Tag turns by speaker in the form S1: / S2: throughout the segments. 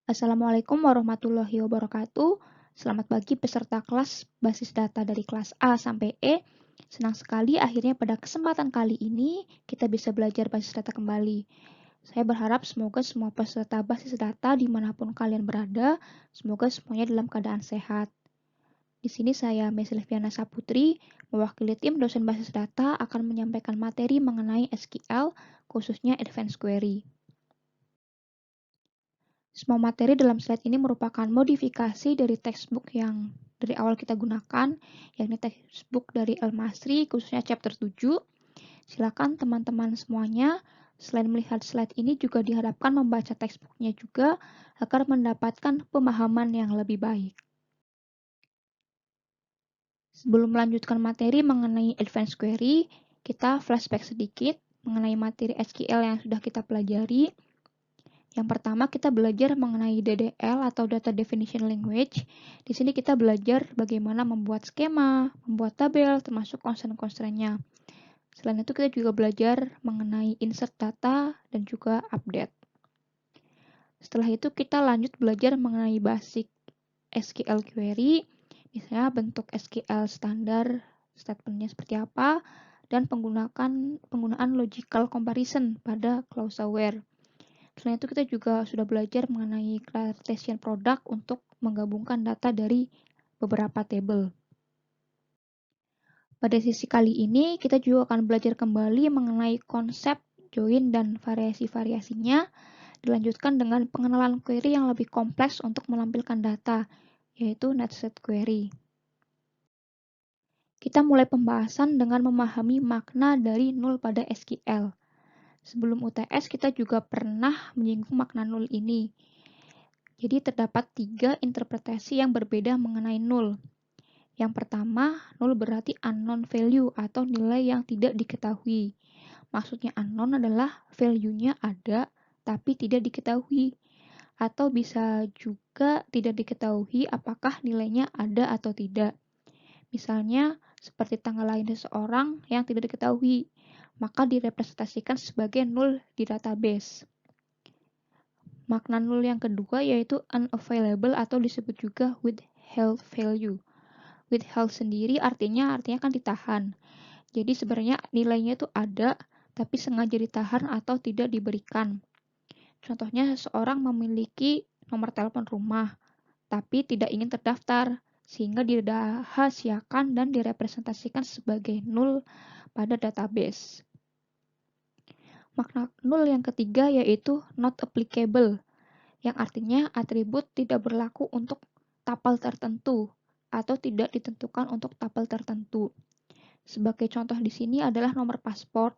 S1: Assalamualaikum warahmatullahi wabarakatuh. Selamat pagi peserta kelas basis data dari kelas A sampai E. Senang sekali akhirnya pada kesempatan kali ini kita bisa belajar basis data kembali. Saya berharap semoga semua peserta basis data dimanapun kalian berada, semoga semuanya dalam keadaan sehat. Di sini saya Mesy Liviana Saputri, mewakili tim dosen basis data akan menyampaikan materi mengenai SQL, khususnya Advanced Query. Semua materi dalam slide ini merupakan modifikasi dari textbook yang dari awal kita gunakan, yakni textbook dari El-Masri, khususnya chapter 7. Silakan teman-teman semuanya, selain melihat slide ini juga diharapkan membaca textbooknya juga agar mendapatkan pemahaman yang lebih baik. Sebelum melanjutkan materi mengenai Advanced Query, kita flashback sedikit mengenai materi SQL yang sudah kita pelajari. Yang pertama kita belajar mengenai DDL atau Data Definition Language. Di sini kita belajar bagaimana membuat skema, membuat tabel, termasuk constraint-constraint-nya. Selain itu kita juga belajar mengenai insert data dan juga update. Setelah itu kita lanjut belajar mengenai basic SQL query, misalnya bentuk SQL standar, statementnya seperti apa, dan penggunaan logical comparison pada clause aware. Selain itu kita juga sudah belajar mengenai Cartesian product untuk menggabungkan data dari beberapa table. Pada sesi kali ini kita juga akan belajar kembali mengenai konsep join dan variasi-variasinya, dilanjutkan dengan pengenalan query yang lebih kompleks untuk melampirkan data, yaitu nested query. Kita mulai pembahasan dengan memahami makna dari null pada SQL. Sebelum UTS kita juga pernah menyinggung makna null ini. Jadi terdapat 3 interpretasi yang berbeda mengenai null. Yang pertama, null berarti unknown value atau nilai yang tidak diketahui. Maksudnya unknown adalah value-nya ada tapi tidak diketahui. Atau bisa juga tidak diketahui apakah nilainya ada atau tidak. Misalnya, seperti tanggal lahir seseorang yang tidak diketahui, maka direpresentasikan sebagai null di database. Makna null yang kedua yaitu unavailable atau disebut juga withheld value. Withheld sendiri artinya kan ditahan. Jadi sebenarnya nilainya itu ada, tapi sengaja ditahan atau tidak diberikan. Contohnya seseorang memiliki nomor telepon rumah, tapi tidak ingin terdaftar, sehingga dirahasiakan dan direpresentasikan sebagai null pada database. Makna null yang ketiga yaitu not applicable, yang artinya atribut tidak berlaku untuk tuple tertentu atau tidak ditentukan untuk tuple tertentu. Sebagai contoh di sini adalah nomor paspor.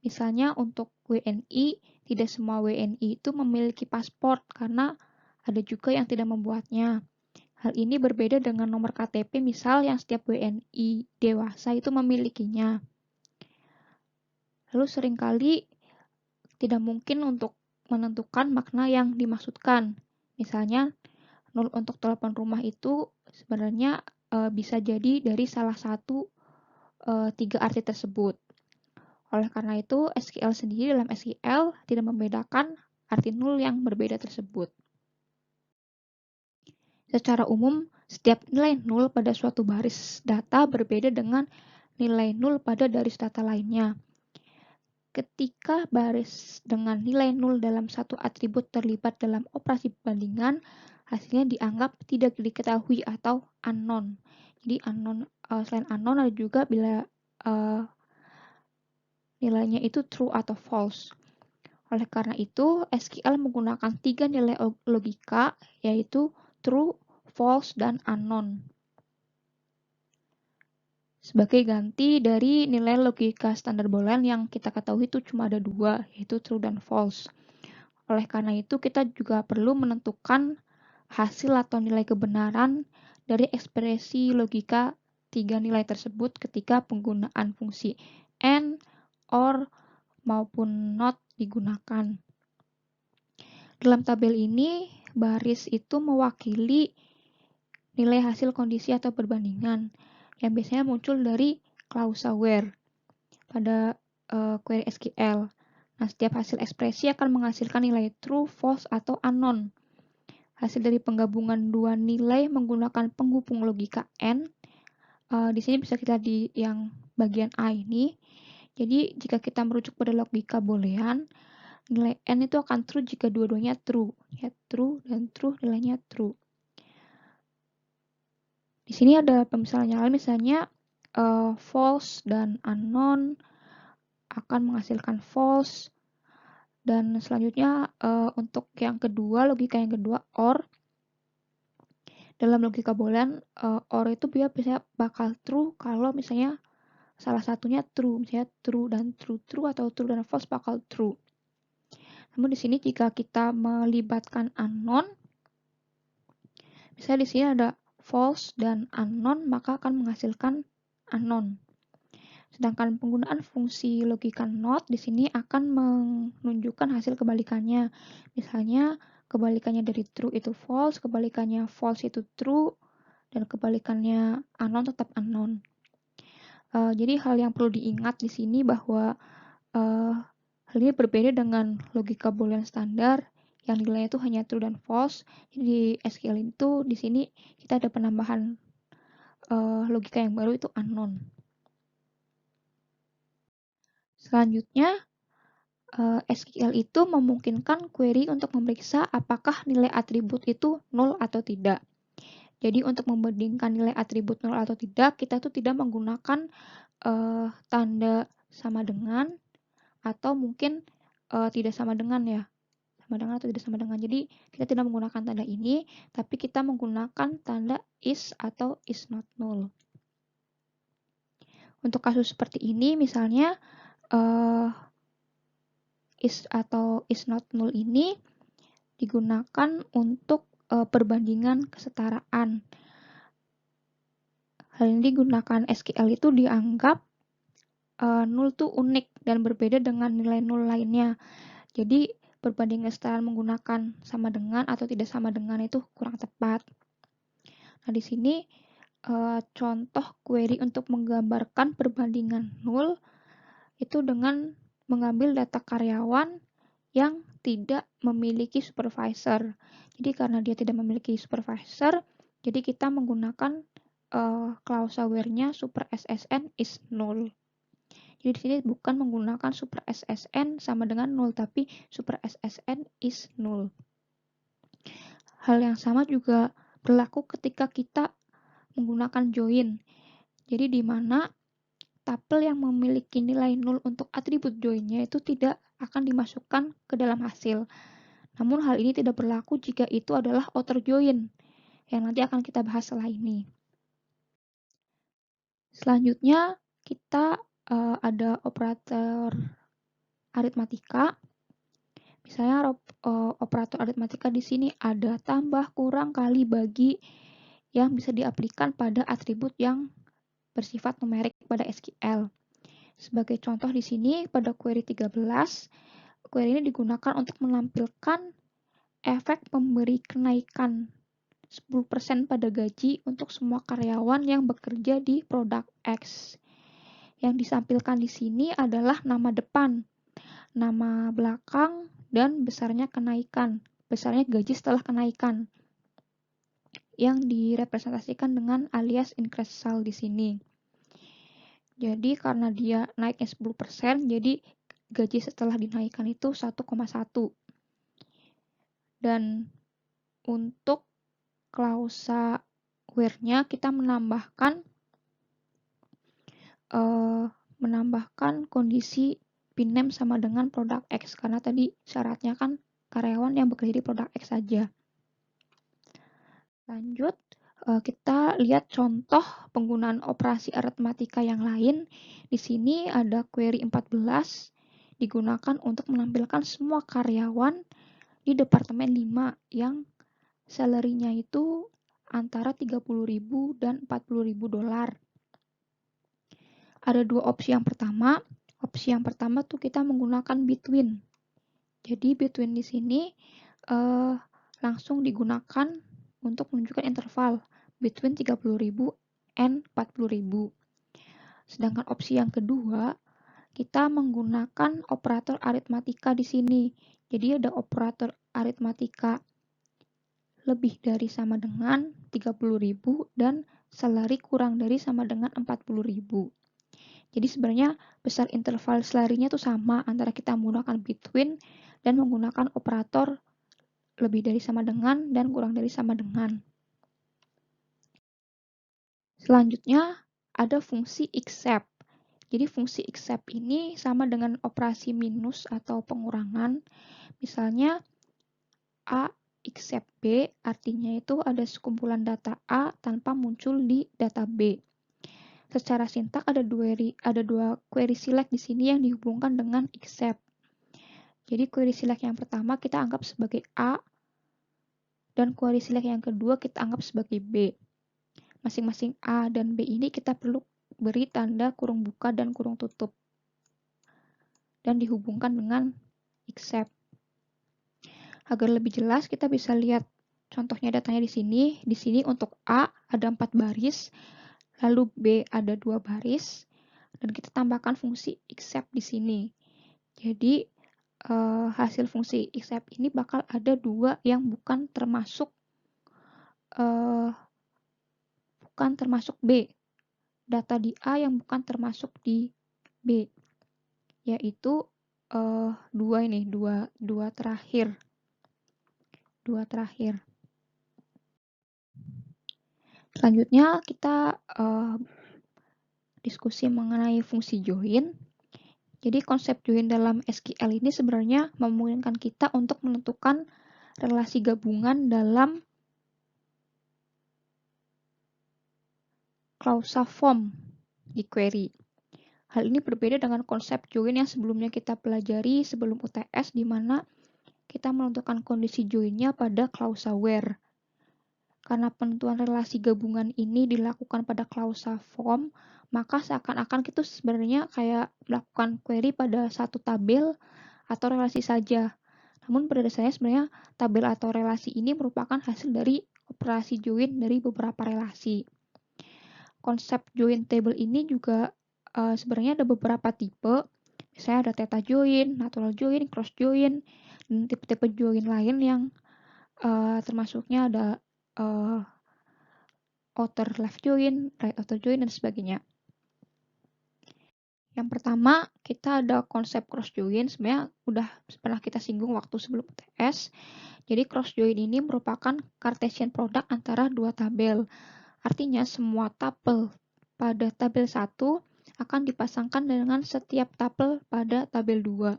S1: Misalnya untuk WNI, tidak semua WNI itu memiliki paspor karena ada juga yang tidak membuatnya. Hal ini berbeda dengan nomor KTP misal yang setiap WNI dewasa itu memilikinya. Lalu seringkali tidak mungkin untuk menentukan makna yang dimaksudkan. Misalnya, null untuk telepon rumah itu sebenarnya bisa jadi dari salah satu 3 arti tersebut. Oleh karena itu, SQL sendiri dalam SQL tidak membedakan arti null yang berbeda tersebut. Secara umum, setiap nilai null pada suatu baris data berbeda dengan nilai null pada baris data lainnya. Ketika baris dengan nilai null dalam satu atribut terlibat dalam operasi perbandingan, hasilnya dianggap tidak diketahui atau unknown. Jadi selain unknown ada juga bila nilainya itu true atau false. Oleh karena itu, SQL menggunakan 3 nilai logika, yaitu true, false, dan unknown. Sebagai ganti dari nilai logika standar boolean yang kita ketahui itu cuma ada 2, yaitu true dan false. Oleh karena itu, kita juga perlu menentukan hasil atau nilai kebenaran dari ekspresi logika 3 nilai tersebut ketika penggunaan fungsi AND, OR, maupun NOT digunakan. Dalam tabel ini, baris itu mewakili nilai hasil kondisi atau perbandingan yang biasanya muncul dari clause where pada query SQL. Nah, setiap hasil ekspresi akan menghasilkan nilai true, false, atau unknown. hasil dari penggabungan dua nilai menggunakan penghubung logika n. Di sini bisa kita di yang bagian A ini. Jadi jika kita merujuk pada logika boolean, nilai n itu akan true jika dua-duanya true. Ya, true dan true nilainya true. Di sini ada pemisalan lain, misalnya false dan unknown akan menghasilkan false. Dan selanjutnya untuk yang kedua, logika yang kedua, OR. Dalam logika boolean, OR itu biasanya bakal true kalau misalnya salah satunya true, misalnya true dan true atau true dan false bakal true. Namun di sini jika kita melibatkan unknown, misalnya di sini ada false dan unknown, maka akan menghasilkan unknown. Sedangkan penggunaan fungsi logika not di sini akan menunjukkan hasil kebalikannya. Misalnya kebalikannya dari true itu false, kebalikannya false itu true, dan kebalikannya unknown tetap unknown. Jadi hal yang perlu diingat di sini bahwa hal ini berbeda dengan logika boolean standar yang nilainya itu hanya true dan false. Jadi di SQL itu di sini kita ada penambahan logika yang baru itu unknown. Selanjutnya SQL itu memungkinkan query untuk memeriksa apakah nilai atribut itu nol atau tidak. Jadi untuk membandingkan nilai atribut nol atau tidak, kita tuh tidak menggunakan tanda sama dengan atau mungkin tidak sama dengan ya. Sama dengan atau tidak sama dengan. Jadi kita tidak menggunakan tanda ini, tapi kita menggunakan tanda is atau is not null. Untuk kasus seperti ini misalnya is atau is not null ini digunakan untuk perbandingan kesetaraan. Hal ini digunakan SQL itu dianggap null itu unik dan berbeda dengan nilai null lainnya. Jadi perbandingan kesetaraan menggunakan sama dengan atau tidak sama dengan itu kurang tepat. Nah di sini contoh query untuk menggambarkan perbandingan null itu dengan mengambil data karyawan yang tidak memiliki supervisor. Jadi karena dia tidak memiliki supervisor, jadi kita menggunakan klausa where-nya super SSN is null. Jadi di sini bukan menggunakan super SSN sama dengan null, tapi super SSN is null. Hal yang sama juga berlaku ketika kita menggunakan join. Jadi di mana tuple yang memiliki nilai null untuk atribut join-nya itu tidak akan dimasukkan ke dalam hasil. Namun hal ini tidak berlaku jika itu adalah outer join, yang nanti akan kita bahas setelah ini. Selanjutnya kita ada operator aritmatika. Misalnya operator aritmatika di sini ada tambah, kurang, kali, bagi yang bisa diaplikasikan pada atribut yang bersifat numerik pada SQL. Sebagai contoh di sini pada query 13, query ini digunakan untuk menampilkan efek memberi kenaikan 10% pada gaji untuk semua karyawan yang bekerja di produk X. Yang ditampilkan di sini adalah nama depan, nama belakang, dan besarnya kenaikan. Besarnya gaji setelah kenaikan. Yang direpresentasikan dengan alias increase sal di sini. Jadi karena dia naiknya 10%, jadi gaji setelah dinaikkan itu 1,1. Dan untuk klausa where-nya kita menambahkan kondisi PIN-name sama dengan produk X. Karena tadi syaratnya kan karyawan yang bekerja di produk X saja. Lanjut. Kita lihat contoh penggunaan operasi aritmatika yang lain. Di sini ada query 14 digunakan untuk menampilkan semua karyawan di departemen 5 yang salary-nya itu antara 30.000 dan 40.000 dolar. Ada dua opsi yang pertama. Opsi yang pertama tuh kita menggunakan between. Jadi between di sini langsung digunakan untuk menunjukkan interval between 30.000 and 40.000. Sedangkan opsi yang kedua, kita menggunakan operator aritmatika di sini. Jadi ada operator aritmatika lebih dari sama dengan 30.000 dan salary kurang dari sama dengan 40.000. Jadi sebenarnya besar interval salary-nya tuh sama antara kita menggunakan between dan menggunakan operator lebih dari sama dengan dan kurang dari sama dengan. Selanjutnya ada fungsi except. Jadi fungsi except ini sama dengan operasi minus atau pengurangan. Misalnya A except B, artinya itu ada sekumpulan data A tanpa muncul di data B. Secara sintak ada dua query select di sini yang dihubungkan dengan except. Jadi query select yang pertama kita anggap sebagai A dan query select yang kedua kita anggap sebagai B. Masing-masing A dan B ini kita perlu beri tanda kurung buka dan kurung tutup dan dihubungkan dengan except. Agar lebih jelas kita bisa lihat contohnya datanya di sini. Di sini untuk A ada 4 baris, lalu B ada 2 baris, dan kita tambahkan fungsi except di sini. Jadi hasil fungsi except ini bakal ada 2 yang bukan termasuk B. Data di A yang bukan termasuk di B, yaitu dua terakhir. Selanjutnya kita diskusi mengenai fungsi join. Jadi konsep join dalam SQL ini sebenarnya memungkinkan kita untuk menentukan relasi gabungan dalam klausa form di query. Hal ini berbeda dengan konsep join yang sebelumnya kita pelajari sebelum UTS, di mana kita menentukan kondisi joinnya pada klausa where. Karena penentuan relasi gabungan ini dilakukan pada klausa form, maka seakan-akan kita sebenarnya kayak melakukan query pada satu tabel atau relasi saja. Namun pada dasarnya sebenarnya tabel atau relasi ini merupakan hasil dari operasi join dari beberapa relasi. Konsep join table ini juga sebenarnya ada beberapa tipe. Misalnya ada theta join, natural join, cross join, dan tipe-tipe join lain yang termasuknya ada outer left join, right outer join, dan sebagainya. Yang pertama, kita ada konsep cross join. Sebenarnya udah pernah kita singgung waktu sebelum UTS. Jadi cross join ini merupakan Cartesian product antara dua tabel. Artinya semua tabel pada tabel 1 akan dipasangkan dengan setiap tabel pada tabel 2.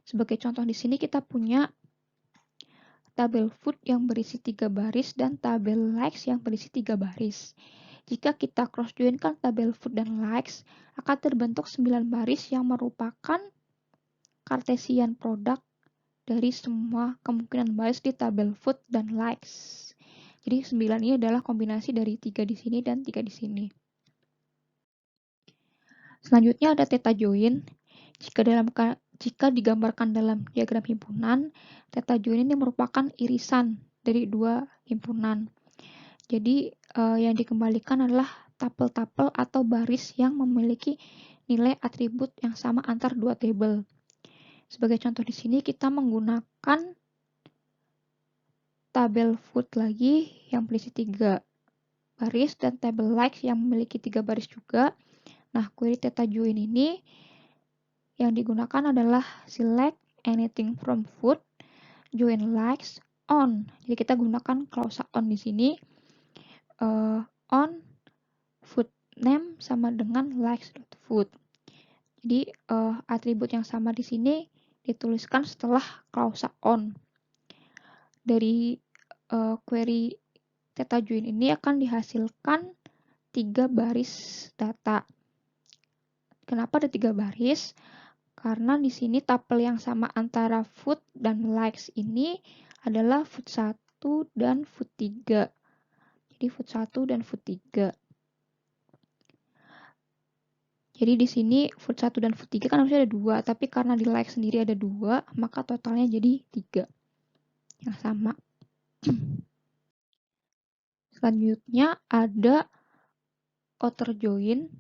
S1: Sebagai contoh di sini kita punya tabel food yang berisi 3 baris dan tabel likes yang berisi 3 baris. Jika kita cross joinkan tabel food dan likes, akan terbentuk 9 baris yang merupakan Cartesian product dari semua kemungkinan baris di tabel food dan likes. Jadi 9 ini adalah kombinasi dari 3 di sini dan 3 di sini. Selanjutnya ada theta join. Jika digambarkan dalam diagram himpunan, theta join ini merupakan irisan dari dua himpunan. Jadi yang dikembalikan adalah tapel-tapel atau baris yang memiliki nilai atribut yang sama antar dua tabel. Sebagai contoh di sini kita menggunakan tabel food lagi yang berisi 3 baris dan tabel likes yang memiliki 3 baris juga. Nah, query theta join ini yang digunakan adalah select anything from food, join likes, on. Jadi kita gunakan klausa on di sini. On food name sama dengan likes.food. Jadi atribut yang sama di sini dituliskan setelah klausa on. Dari query theta join ini akan dihasilkan 3 baris data. Kenapa ada 3 baris? Karena di sini tabel yang sama antara food dan likes ini adalah food 1 dan food 3. Jadi food 1 dan food 3. Jadi di sini food 1 dan food 3 kan harusnya ada 2, tapi karena di like sendiri ada 2, maka totalnya jadi 3. Yang sama. Selanjutnya ada outer join.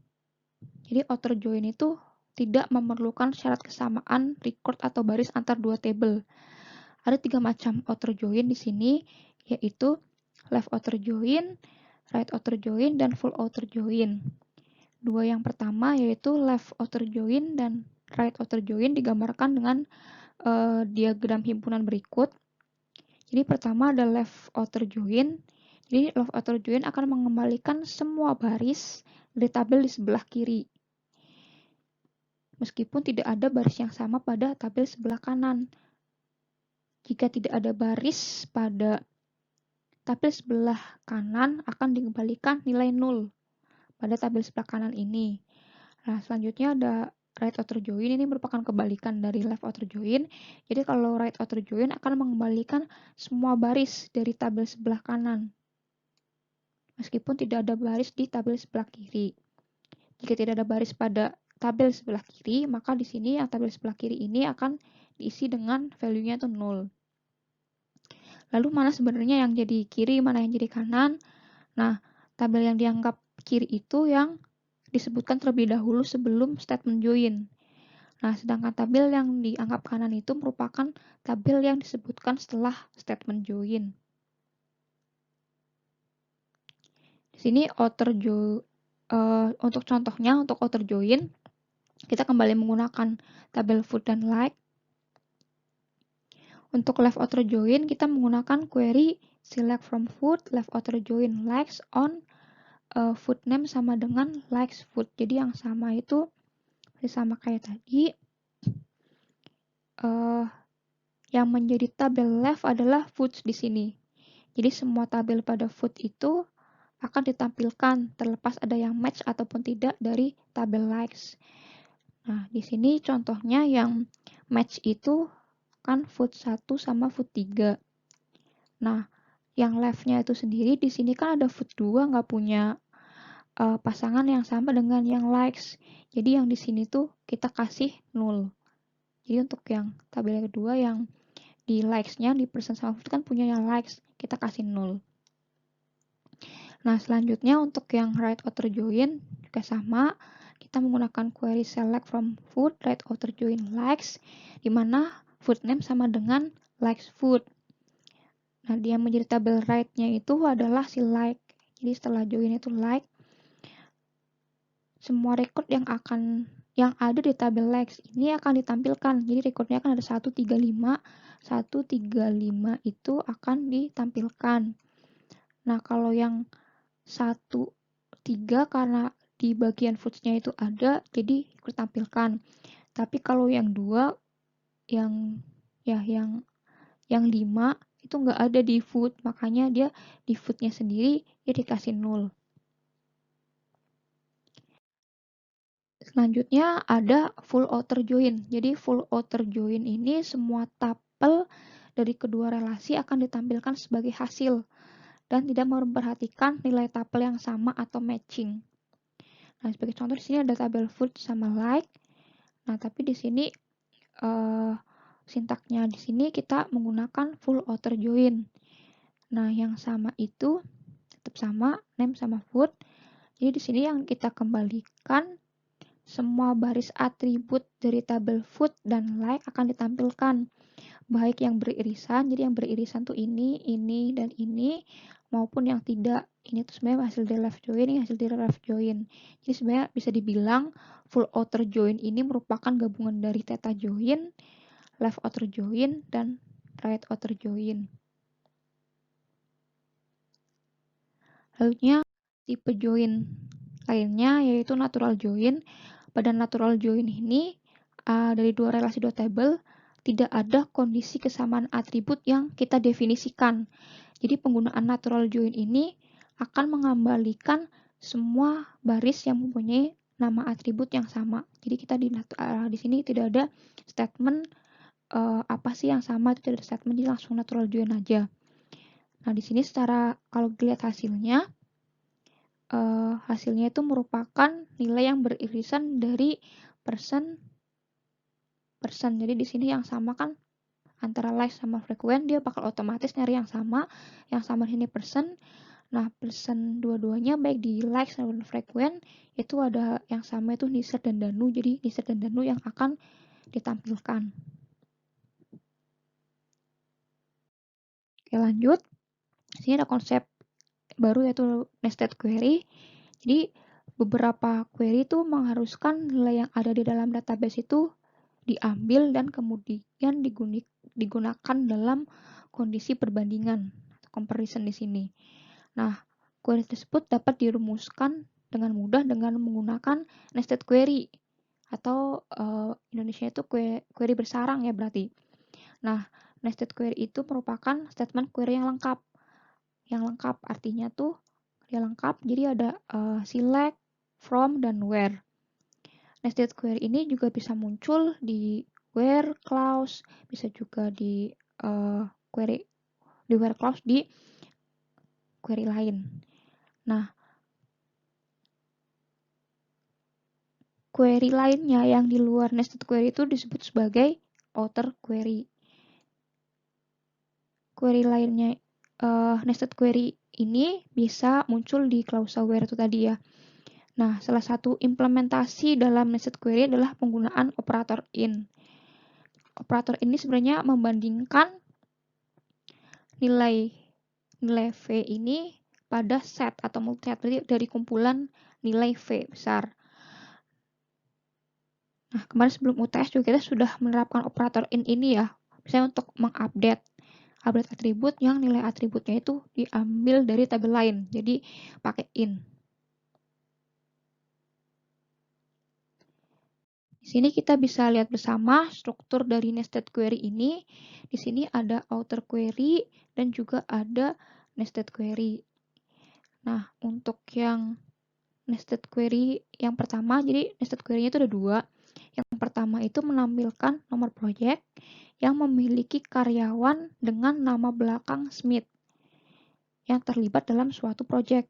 S1: Jadi outer join itu tidak memerlukan syarat kesamaan record atau baris antar dua tabel. Ada 3 macam outer join di sini. yaitu left outer join, right outer join, dan full outer join. Dua yang pertama yaitu left outer join dan right outer join digambarkan dengan diagram himpunan berikut. Jadi pertama ada left outer join. Jadi left outer join akan mengembalikan semua baris dari tabel di sebelah kiri, meskipun tidak ada baris yang sama pada tabel sebelah kanan. Jika tidak ada baris pada tabel sebelah kanan, akan dikembalikan nilai 0 pada tabel sebelah kanan ini. Nah, selanjutnya ada right outer join. Ini merupakan kebalikan dari left outer join. Jadi kalau right outer join akan mengembalikan semua baris dari tabel sebelah kanan, meskipun tidak ada baris di tabel sebelah kiri. Jika tidak ada baris pada tabel sebelah kiri, maka di sini yang tabel sebelah kiri ini akan diisi dengan value-nya itu 0. Lalu mana sebenarnya yang jadi kiri, mana yang jadi kanan? Nah, tabel yang dianggap kiri itu yang disebutkan terlebih dahulu sebelum statement join. Nah, sedangkan tabel yang dianggap kanan itu merupakan tabel yang disebutkan setelah statement join. Di sini untuk contohnya, untuk outer join, kita kembali menggunakan tabel foot dan like. Untuk left outer join, kita menggunakan query select from foot, left outer join likes on foot name sama dengan likes foot. Jadi yang sama itu sama kayak tadi. Yang menjadi tabel left adalah foots di sini. Jadi semua tabel pada foot itu akan ditampilkan terlepas ada yang match ataupun tidak dari tabel likes. Nah, di sini contohnya yang match itu kan foot 1 sama foot 3. Nah, yang left-nya itu sendiri di sini kan ada foot 2 nggak punya pasangan yang sama dengan yang likes. Jadi yang di sini tuh kita kasih 0. Jadi untuk yang tabel kedua yang di likes-nya di persen sama foot kan punya yang likes, kita kasih 0. Nah, selanjutnya untuk yang right outer join juga sama. Kita menggunakan query select from foot, right outer join likes, di mana foot name sama dengan likes foot. Nah, yang menjadi tabel right-nya itu adalah si like. Jadi setelah join itu like, semua record yang ada di tabel likes ini akan ditampilkan. Jadi recordnya akan ada 135. 135 itu akan ditampilkan. Nah, kalau yang 1, 3 karena di bagian foots-nya itu ada, jadi ikut tampilkan. Tapi kalau yang 2, yang 5 itu nggak ada di foot, makanya dia di foot-nya sendiri dia dikasih 0. Selanjutnya ada full outer join. Jadi full outer join ini semua tuple dari kedua relasi akan ditampilkan sebagai hasil dan tidak memperhatikan nilai tuple yang sama atau matching. Nah, sebagai contoh di sini ada tabel foot sama like. Nah, tapi di sini sintaknya di sini kita menggunakan full outer join. Nah, yang sama itu tetap sama, name sama foot. Jadi di sini yang kita kembalikan semua baris atribut dari tabel foot dan like akan ditampilkan. Baik yang beririsan, jadi yang beririsan tuh ini, dan ini, maupun yang tidak. Ini tuh sebenarnya hasil dari left join, ini hasil dari left join. Jadi sebenarnya bisa dibilang full outer join ini merupakan gabungan dari theta join, left outer join, dan right outer join. Lalunya tipe join lainnya yaitu natural join. Pada natural join ini dari dua relasi dua tabel tidak ada kondisi kesamaan atribut yang kita definisikan. Jadi penggunaan natural join ini akan mengembalikan semua baris yang mempunyai nama atribut yang sama. Jadi kita di sini tidak ada statement apa sih yang sama, itu tidak ada statement, jadi langsung natural join aja. Nah, di sini secara kalau dilihat hasilnya itu merupakan nilai yang beririsan dari persen. Jadi di sini yang sama kan antara like sama frequent, dia bakal otomatis nyari yang sama. Yang sama di sini persen. Nah, persen dua-duanya baik di like sama frequent itu ada yang sama itu Nisert dan Danu. Jadi Nisert dan Danu yang akan ditampilkan. Oke, lanjut. Di sini ada konsep baru yaitu nested query. Jadi beberapa query itu mengharuskan nilai yang ada di dalam database itu diambil dan kemudian digunakan dalam kondisi perbandingan atau comparison di sini. Nah, query tersebut dapat dirumuskan dengan mudah dengan menggunakan nested query atau Indonesia itu query bersarang ya berarti. Nah, nested query itu merupakan statement query yang lengkap. Yang lengkap artinya tuh dia lengkap, jadi ada select, from, dan where. Nested query ini juga bisa muncul di where clause, bisa juga di where clause di query lain. Nah, query lainnya yang di luar nested query itu disebut sebagai outer query. Query lainnya nested query ini bisa muncul di klausa where itu tadi ya. Nah, salah satu implementasi dalam nested query adalah penggunaan operator in. Operator ini sebenarnya membandingkan nilai V ini pada set atau multiset dari kumpulan nilai V besar. Nah, kemarin sebelum UTS juga kita sudah menerapkan operator in ini ya, misalnya untuk mengupdate atribut yang nilai atributnya itu diambil dari tabel lain, jadi pakai in. Di sini kita bisa lihat bersama struktur dari nested query ini. Di sini ada outer query dan juga ada nested query. Nah, untuk yang nested query yang pertama, jadi nested query-nya itu ada dua. Yang pertama itu menampilkan nomor project yang memiliki karyawan dengan nama belakang Smith yang terlibat dalam suatu project.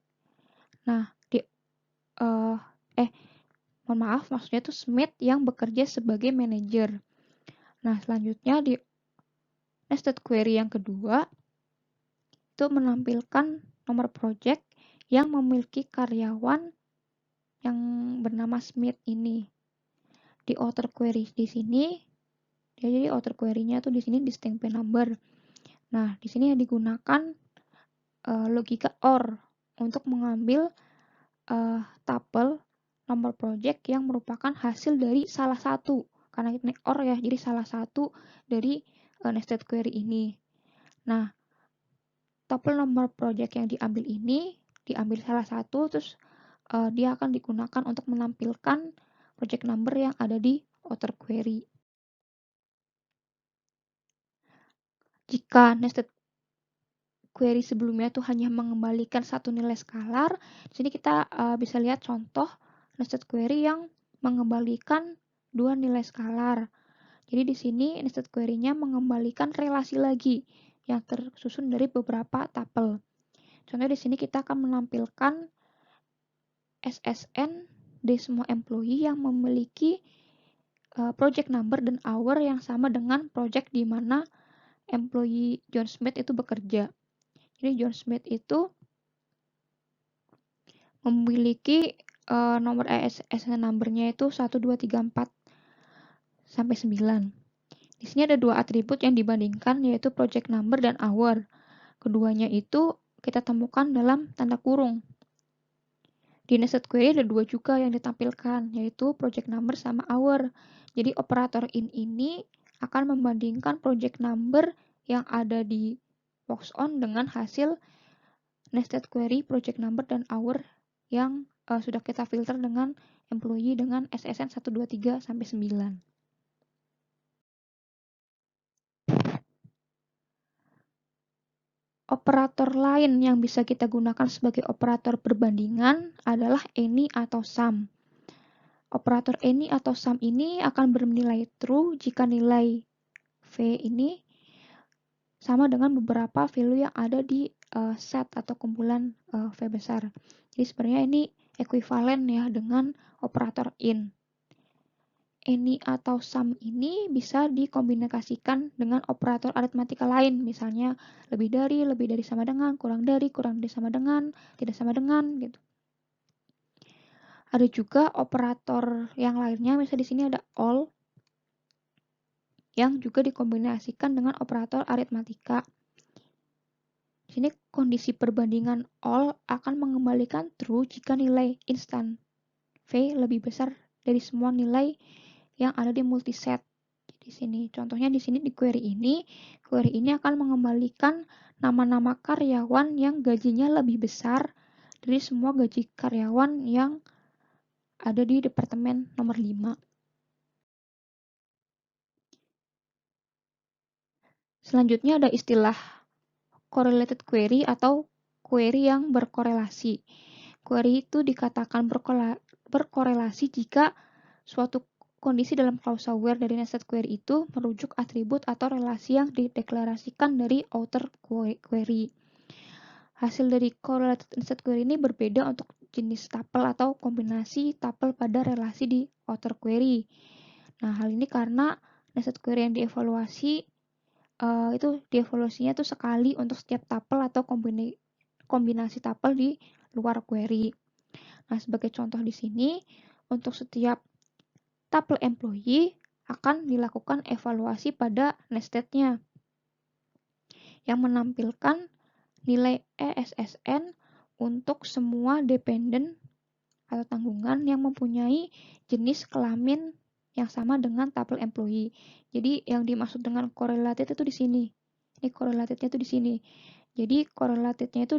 S1: Nah, mohon maaf, maksudnya itu Smith yang bekerja sebagai manajer. Nah, selanjutnya di nested query yang kedua itu menampilkan nomor project yang memiliki karyawan yang bernama Smith ini. Di outer query di sini, jadi outer query-nya tuh di sini distinct number. Nah, di sini yang digunakan logika OR untuk mengambil tuple nomor project yang merupakan hasil dari salah satu, karena ini OR ya, jadi salah satu dari nested query ini. Nah, tuple nomor project yang diambil ini diambil salah satu, terus dia akan digunakan untuk menampilkan project number yang ada di outer query. Jika nested query sebelumnya itu hanya mengembalikan satu nilai skalar, di sini kita bisa lihat contoh nested query yang mengembalikan dua nilai skalar. Jadi di sini nested query-nya mengembalikan relasi lagi yang tersusun dari beberapa tuple. Contoh di sini kita akan menampilkan SSN dari semua employee yang memiliki project number dan hour yang sama dengan project di mana employee John Smith itu bekerja. Jadi John Smith itu memiliki nomor SSN number-nya itu 1, 2, 3, 4 sampai 9. Di sini ada dua atribut yang dibandingkan, yaitu project number dan hour. Keduanya itu kita temukan dalam tanda kurung. Di nested query ada dua juga yang ditampilkan, yaitu project number sama hour. Jadi operator in ini akan membandingkan project number yang ada di box on dengan hasil nested query project number dan hour yang sudah kita filter dengan employee dengan SSN 1, 2, 3 sampai 9. Operator lain yang bisa kita gunakan sebagai operator perbandingan adalah any atau sum. Operator any atau sum ini akan bernilai true jika nilai V ini sama dengan beberapa value yang ada di set atau kumpulan V besar. Jadi sebenarnya ini ekuivalen ya dengan operator in. Any atau sum ini bisa dikombinasikan dengan operator aritmatika lain, misalnya lebih dari sama dengan, kurang dari sama dengan, tidak sama dengan, gitu. Ada juga operator yang lainnya, misalnya di sini ada all, yang juga dikombinasikan dengan operator aritmatika. Di sini kondisi perbandingan all akan mengembalikan true jika nilai instan V lebih besar dari semua nilai yang ada di multiset. Di sini, contohnya di sini di query ini akan mengembalikan nama-nama karyawan yang gajinya lebih besar dari semua gaji karyawan yang ada di departemen nomor 5. Selanjutnya ada istilah correlated query atau query yang berkorelasi. Query itu dikatakan berkorelasi jika suatu kondisi dalam clausal where dari nested query itu merujuk atribut atau relasi yang dideklarasikan dari outer query. Hasil dari correlated nested query ini berbeda untuk jenis tuple atau kombinasi tuple pada relasi di outer query. Nah, hal ini karena nested query yang dievaluasi itu dievaluasinya tuh sekali untuk setiap tuple atau kombinasi tuple di luar query. Nah, sebagai contoh di sini, untuk setiap tuple employee akan dilakukan evaluasi pada nested-nya yang menampilkan nilai ESSN untuk semua dependent atau tanggungan yang mempunyai jenis kelamin yang sama dengan tuple employee. Jadi yang dimaksud dengan correlated itu di sini. Ini correlatednya itu di sini. Jadi correlatednya itu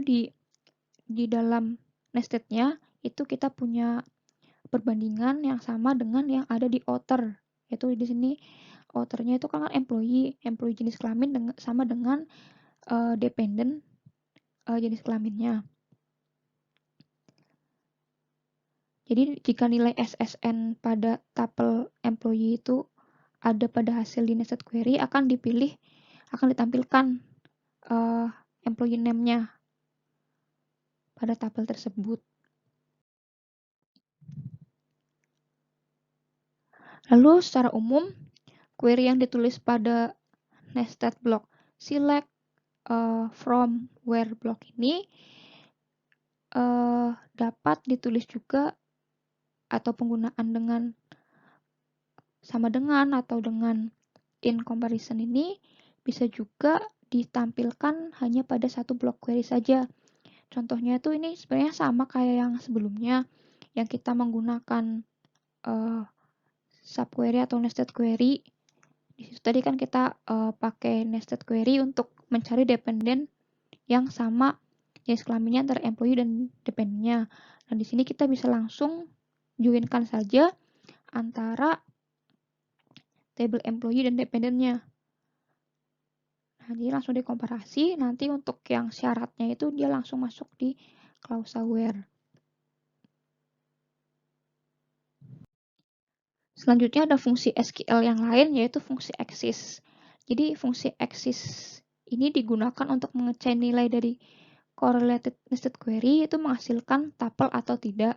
S1: di dalam nested-nya itu kita punya perbandingan yang sama dengan yang ada di outer. Yaitu di sini outernya itu kan employee jenis kelamin sama dengan dependent jenis kelaminnya. Jadi jika nilai SSN pada tuple employee itu ada pada hasil di nested query akan ditampilkan employee name-nya pada tuple tersebut. Lalu secara umum query yang ditulis pada nested block select from where block ini dapat ditulis juga atau penggunaan dengan sama dengan atau dengan in comparison ini bisa juga ditampilkan hanya pada satu block query saja. Contohnya itu ini sebenarnya sama kayak yang sebelumnya yang kita menggunakan subquery atau nested query. Di situ tadi kan kita pakai nested query untuk mencari dependent yang sama jenis kelaminnya antara employee dan dependentnya. Nah, di sini kita bisa langsung joinkan saja antara table employee dan dependentnya. Nah, jadi langsung dikomparasi. Nanti untuk yang syaratnya itu dia langsung masuk di clausal where. Selanjutnya ada fungsi SQL yang lain yaitu fungsi axis. Jadi fungsi axis ini digunakan untuk mengecek nilai dari correlated nested query itu menghasilkan tuple atau tidak.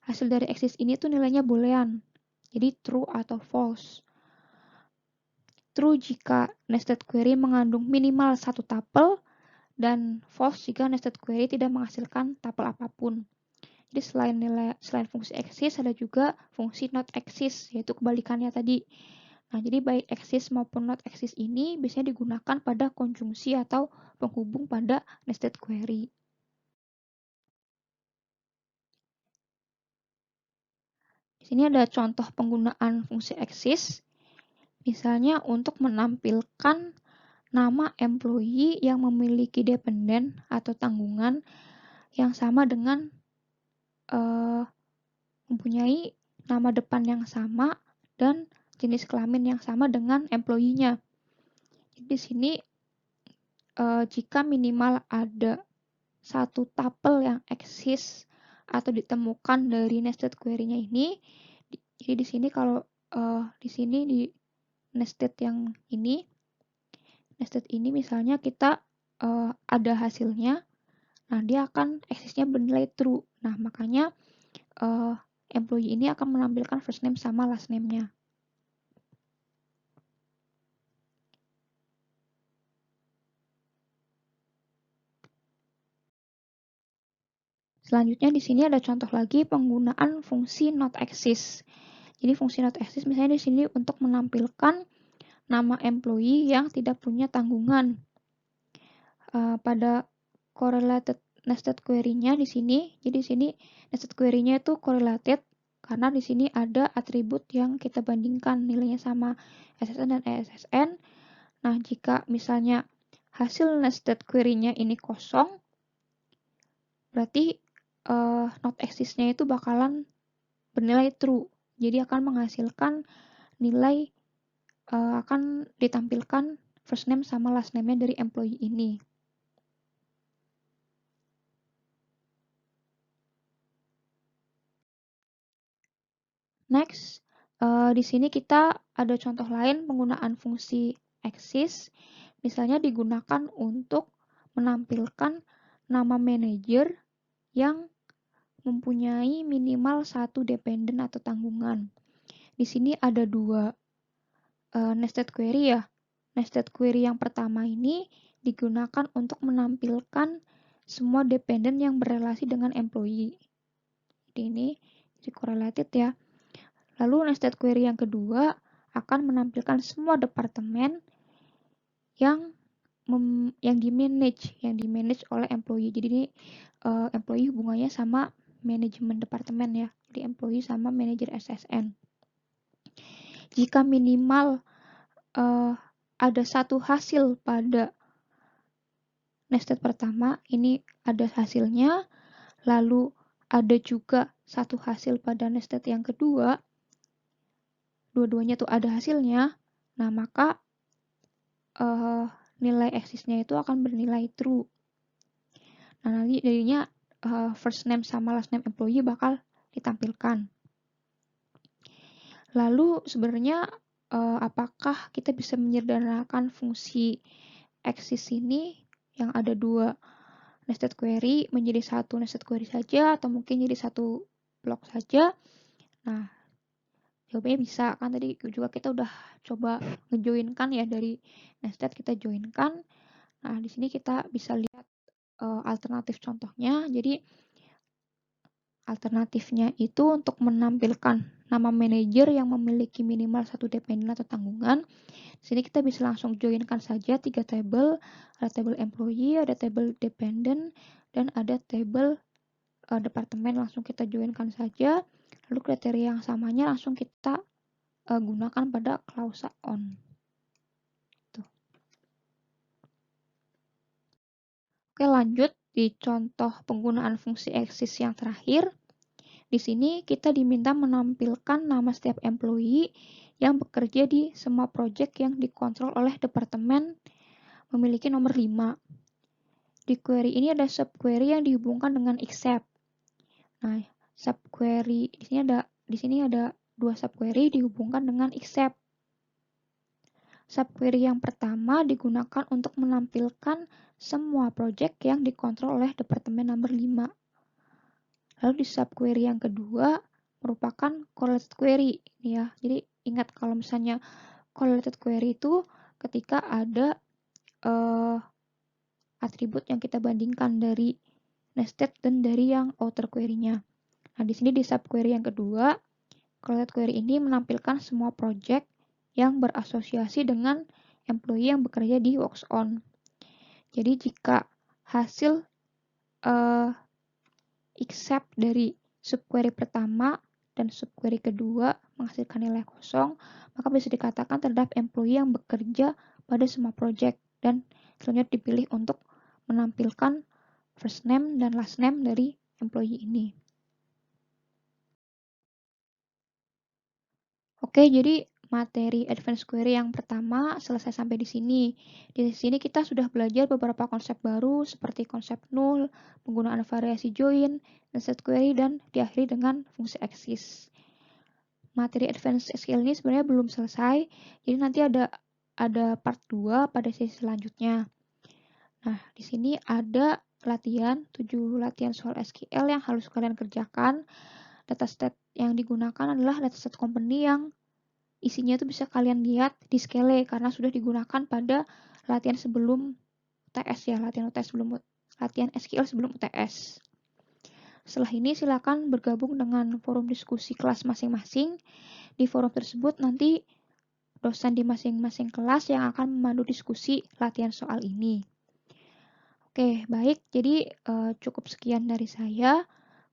S1: Hasil dari axis ini tuh nilainya boolean. Jadi true atau false. True jika nested query mengandung minimal satu tuple dan false jika nested query tidak menghasilkan tuple apapun. Jadi selain fungsi axis ada juga fungsi not axis yaitu kebalikannya tadi. Nah, jadi baik axis maupun not axis ini biasanya digunakan pada konjungsi atau penghubung pada nested query. Di sini ada contoh penggunaan fungsi axis. Misalnya untuk menampilkan nama employee yang memiliki dependent atau tanggungan yang sama dengan mempunyai nama depan yang sama dan jenis kelamin yang sama dengan employee-nya. Jadi di sini jika minimal ada satu tuple yang eksis atau ditemukan dari nested query-nya ini, jadi di sini kalau di sini di nested yang ini, nested ini misalnya kita ada hasilnya, nah dia akan eksisnya bernilai true. Nah makanya employee ini akan menampilkan first name sama last name-nya. Selanjutnya di sini ada contoh lagi penggunaan fungsi not exist. Jadi fungsi not exist misalnya di sini untuk menampilkan nama employee yang tidak punya tanggungan. pada correlated nested query-nya di sini. Jadi di sini nested query-nya itu correlated karena di sini ada atribut yang kita bandingkan nilainya sama SSN dan ESSN. Nah, jika misalnya hasil nested query-nya ini kosong, berarti not exist-nya itu bakalan bernilai true. Jadi akan menghasilkan nilai akan ditampilkan first name sama last name-nya dari employee ini. Next, di sini kita ada contoh lain penggunaan fungsi exist, misalnya digunakan untuk menampilkan nama manajer yang mempunyai minimal satu dependent atau tanggungan. Di sini ada dua nested query ya. Nested query yang pertama ini digunakan untuk menampilkan semua dependent yang berrelasi dengan employee. Jadi ini correlated ya. Lalu nested query yang kedua akan menampilkan semua departemen yang dimanage oleh employee. Jadi ini employee hubungannya sama manajemen departemen ya. Jadi employee sama manajer SSN. Jika minimal ada satu hasil pada nested pertama, ini ada hasilnya. Lalu ada juga satu hasil pada nested yang kedua. Dua-duanya tuh ada hasilnya, nah maka nilai exist-nya itu akan bernilai true. Nah nanti jadinya first name sama last name employee bakal ditampilkan. Lalu sebenarnya apakah kita bisa menyederhanakan fungsi exist ini yang ada dua nested query menjadi satu nested query saja atau mungkin jadi satu blok saja? Nah, jawabannya bisa, kan tadi juga kita udah coba ngejoinkan ya, dari nested kita joinkan. Nah, di sini kita bisa lihat alternatif contohnya. Jadi alternatifnya itu untuk menampilkan nama manajer yang memiliki minimal satu dependent atau tanggungan. Di sini kita bisa langsung joinkan saja 3 table. Ada table employee, ada table dependent, dan ada table departemen. Langsung kita joinkan saja. Lalu kriteria yang samanya langsung kita gunakan pada klausa on. Tuh. Oke, lanjut di contoh penggunaan fungsi exist yang terakhir. Di sini kita diminta menampilkan nama setiap employee yang bekerja di semua project yang dikontrol oleh departemen memiliki nomor 5. Di query ini ada subquery yang dihubungkan dengan except. Nah, subquery di sini ada dua subquery dihubungkan dengan except. Subquery yang pertama digunakan untuk menampilkan semua project yang dikontrol oleh departemen nomor 5. Lalu di subquery yang kedua merupakan correlated query ya. Jadi ingat kalau misalnya correlated query itu ketika ada atribut yang kita bandingkan dari nested dan dari yang outer query-nya. Nah, di sini di subquery yang kedua, correlated query ini menampilkan semua project yang berasosiasi dengan employee yang bekerja di works on. Jadi jika hasil except dari subquery pertama dan subquery kedua menghasilkan nilai kosong, maka bisa dikatakan terhadap employee yang bekerja pada semua project dan selanjutnya dipilih untuk menampilkan first name dan last name dari employee ini. Oke, jadi materi advanced query yang pertama selesai sampai di sini. Di sini kita sudah belajar beberapa konsep baru seperti konsep null, penggunaan variasi join, nested query, dan diakhiri dengan fungsi exist. Materi advanced SQL ini sebenarnya belum selesai, jadi nanti ada part 2 pada sesi selanjutnya. Nah, di sini ada 7 latihan soal SQL yang harus kalian kerjakan. Dataset yang digunakan adalah dataset company yang isinya itu bisa kalian lihat di Skele karena sudah digunakan pada latihan sebelum UTS ya, latihan SQL sebelum UTS. Setelah ini silakan bergabung dengan forum diskusi kelas masing-masing. Di forum tersebut nanti dosen di masing-masing kelas yang akan memandu diskusi latihan soal ini. Oke, baik. Jadi cukup sekian dari saya.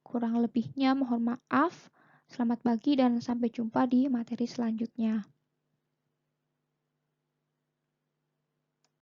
S1: Kurang lebihnya mohon maaf. Selamat pagi dan sampai jumpa di materi selanjutnya.